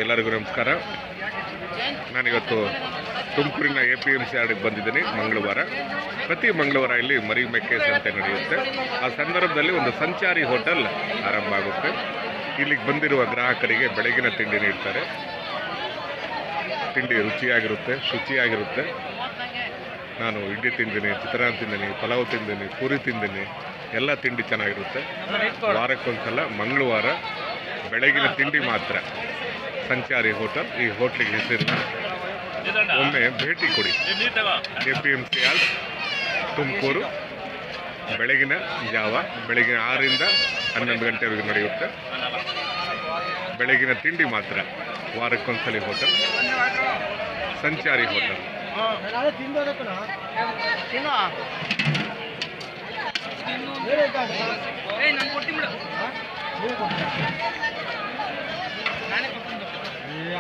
ಎಲ್ಲರಿಗೂ ನಮಸ್ಕಾರ. ನಾನಿವತ್ತು ತುಮಕೂರಿನ APMC ಯಾರ್ಡಿಗೆ ಬಂದಿದ್ದೀನಿ. ಮಂಗಳವಾರ, ಪ್ರತಿ ಮಂಗಳವಾರ ಇಲ್ಲಿ ಮರಿ ಮೇಕೆ ಸಂತೆ ನಡೆಯುತ್ತೆ. ಆ ಸಂದರ್ಭದಲ್ಲಿ ಒಂದು ಸಂಚಾರಿ ಹೋಟೆಲ್ ಆರಂಭ ಆಗುತ್ತೆ. ಇಲ್ಲಿಗೆ ಬಂದಿರುವ ಗ್ರಾಹಕರಿಗೆ ಬೆಳಗಿನ ತಿಂಡಿ ನೀಡ್ತಾರೆ. ತಿಂಡಿ ರುಚಿಯಾಗಿರುತ್ತೆ, ಶುಚಿಯಾಗಿರುತ್ತೆ. ನಾನು ಇಡ್ಲಿ ತಿಂದಿನಿ, ಚಿತ್ರಾನ್ನ ತಿಂದಿನಿ, ಪಲಾವ್ ತಿಂದಿನಿ, ಪೂರಿ ತಿಂದಿನಿ. ಎಲ್ಲ ತಿಂಡಿ ಚೆನ್ನಾಗಿರುತ್ತೆ. ವಾರಕ್ಕೊಂದ್ಸಲ ಮಂಗಳವಾರ ಬೆಳಗಿನ ತಿಂಡಿ ಮಾತ್ರ ಸಂಚಾರಿ ಹೋಟೆಲ್. ಈ ಹೋಟ್ಲಿಗೆ ಹೆಸರಿನ ಒಮ್ಮೆ ಭೇಟಿ ಕೊಡಿ. APMC yard, Tumakuru. ಬೆಳಗಿನ ಜಾವ ಬೆಳಗಿನ 6ರಿಂದ 11 ಗಂಟೆವರೆಗೂ ನಡೆಯುತ್ತೆ. ಬೆಳಗಿನ ತಿಂಡಿ ಮಾತ್ರ ವಾರಕ್ಕೊಂದ್ಸಲಿ ಹೋಟೆಲ್, ಸಂಚಾರಿ ಹೋಟೆಲ್.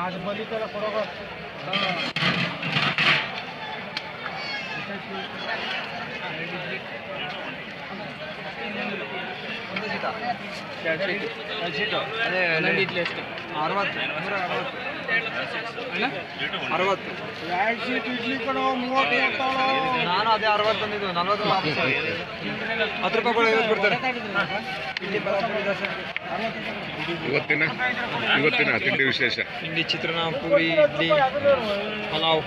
आज बली त्याला बरोबर ಅದೇ ಇಡ್ಲಿ ಅಷ್ಟೇ 60 60 ಸೀಟ್ ಇಡ್ಲಿ ಕಣೋ 30 ನಾನು ಅದೇ 60 ತಂದಿದ್ದು 40 ವಾಪಸ್ 10 ರೂಪಾಯಿ ಇವತ್ತು ಬಿಡ್ತಾರೆ. ಇವತ್ತಿನ ತಿಂಡಿ ವಿಶೇಷ ತಿಂಡಿ ಚಿತ್ರಾನ್ನ, ಪೂರಿ, ಇಡ್ಲಿ, ಪಲಾವ್.